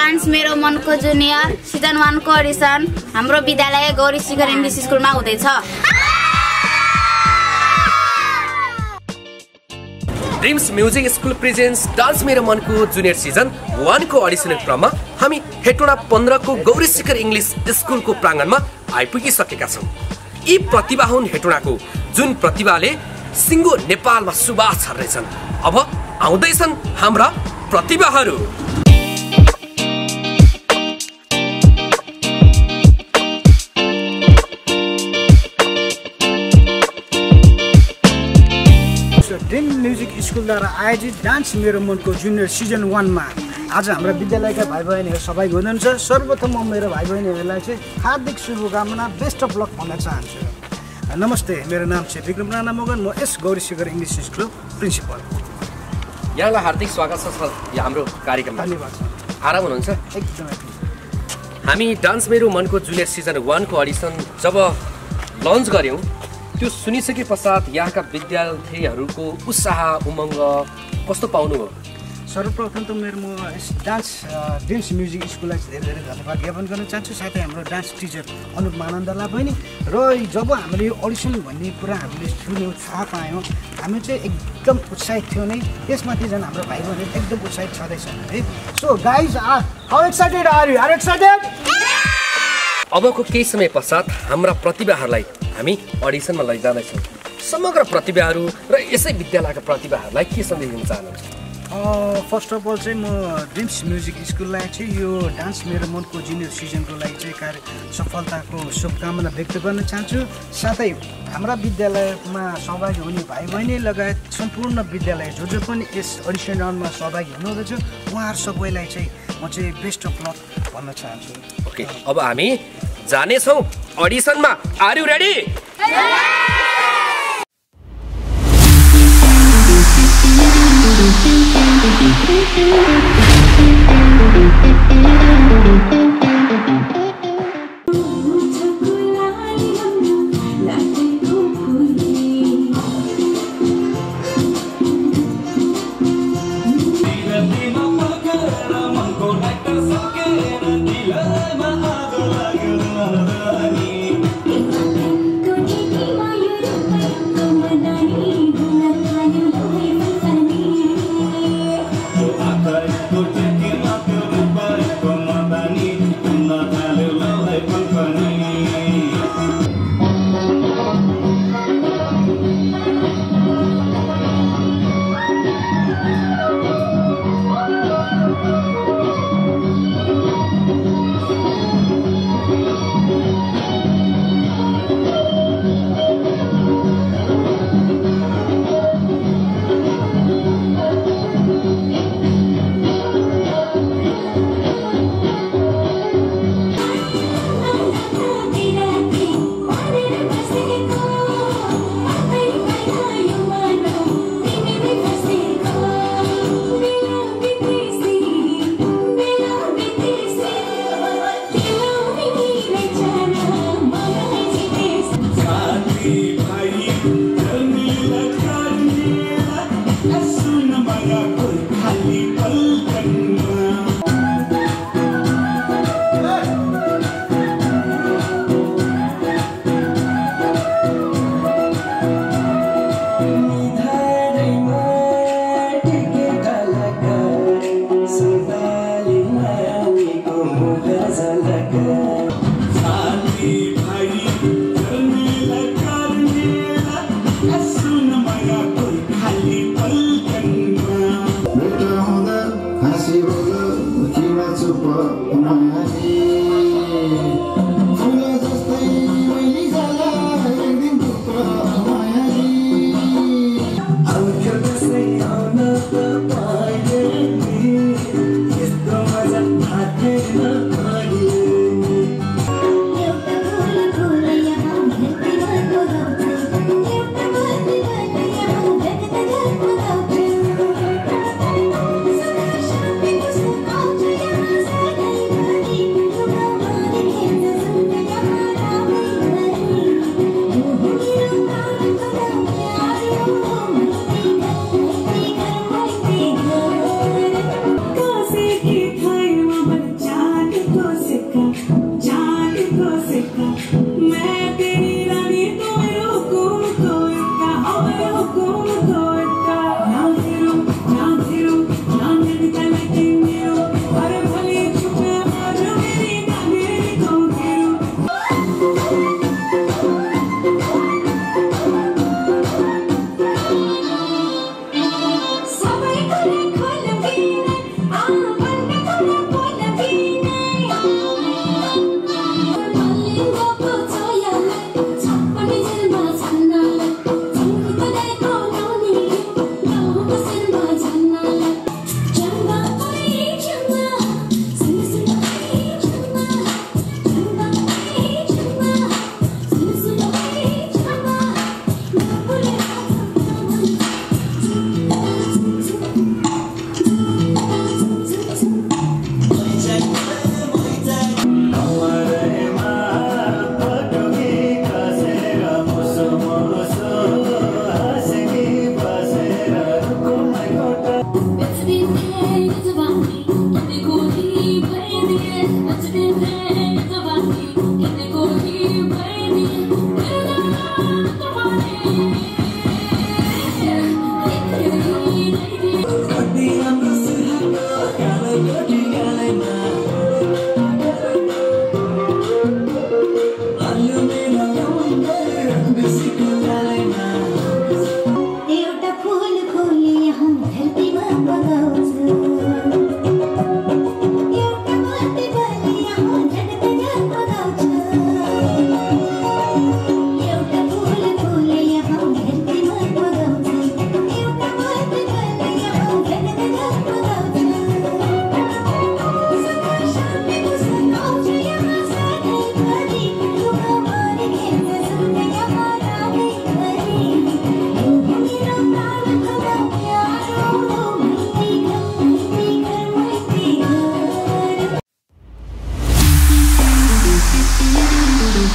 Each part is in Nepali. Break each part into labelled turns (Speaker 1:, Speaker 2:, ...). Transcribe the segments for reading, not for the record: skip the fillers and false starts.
Speaker 1: डान्स मेरो मनको जुनियर सिजन 1 को अडिसन हाम्रो विद्यालय गौरी शिखर इङ्ग्लिश स्कुलमा हुँदैछ।
Speaker 2: Dreams music school presence dance मेरो मनको जुनियर सिजन 1 को अडिसन क्रममा हामी हेटौडा 15 को गौरी शिखर इङ्ग्लिश स्कुलको प्राङ्गणमा आइपुगिसकेका छौँ। यी प्रतिभा हुन् हेटौडाको जुन प्रतिभाले सिङ्गो नेपालमा सुबास छर्नेछन्। अब आउँदैछन् हाम्रा प्रतिभाहरू।
Speaker 3: ड्रिम म्युजिक स्कुलद्वारा आयोजित डान्स मेरो मनको जुनियर सिजन 1 मा आज हाम्रा विद्यालयका भाइ बहिनीहरू सहभागी हुनुहुन्छ। सर्वप्रथम म मेरो भाइ बहिनीहरूलाई चाहिँ हार्दिक शुभकामना बेस्ट अफ लक भन्न चाहन्छु। नमस्ते, मेरो नाम चाहिँ विक्रम राणा मगन, म यस गौरी शिखर इङ्ग्लिस स्कुल प्रिन्सिपल।
Speaker 2: यहाँलाई हार्दिक स्वागत छ सर हाम्रो कार्यक्रममा।
Speaker 3: धन्यवाद सर।
Speaker 2: आराम हुनुहुन्छ?
Speaker 3: एकदमै।
Speaker 2: हामी डान्स मेरो मनको जुनियर सिजन 1 को अडिसन जब लन्च गऱ्यौँ त्यो सुनिसके पश्चात यहाँका विद्यार्थीहरूको उत्साह उमङ्ग कस्तो पाउनुभयो?
Speaker 3: सर्वप्रथम त म यस डान्स ड्रिम्स म्युजिक स्कुललाई धेरै धेरै धन्यवाद ज्ञापन गर्न चाहन्छु, साथै हाम्रो डान्स टिचर अनुप मानन्दलाई पनि। र जब हामीले यो अडिसन भन्ने कुरा हामीले सुन्यौँ, थाहा पायौँ, हामी चाहिँ एकदम उत्साहित थियौँ नै। त्यसमाथि झन् हाम्रो भाइ बहिनी एकदम उत्साहित छँदैछन् है। So guys, how excited are you? Are excited?
Speaker 2: अबको केही समय पश्चात हाम्रा प्रतिभाहरूलाई हामी अडिसनमा लैजाँदैछौँ। समग्र प्रतिभाहरू र यसै विद्यालयका प्रतिभाहरूलाई के सन्देश दिन चाहनुहुन्छ?
Speaker 3: फर्स्ट अफ अल चाहिँ म ड्रिम्स म्युजिक स्कुललाई चाहिँ यो डान्स मेरो मनको जुनियर सिजनको लागि चाहिँ सफलताको शुभकामना व्यक्त गर्न चाहन्छु। साथै हाम्रा विद्यालयमा सहभागी हुने भाइ बहिनी लगायत सम्पूर्ण विद्यालय जो पनि यस अडिसन राउन्डमा सहभागी हुनुहुँदैछ उहाँहरू सबैलाई चाहिँ म चाहिँ बेस्ट अफ लक भन्न चाहन्छु।
Speaker 2: ओके, अब हामी जानेछौँ अडिसनमा। Are you ready?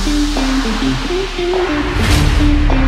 Speaker 4: Thank you.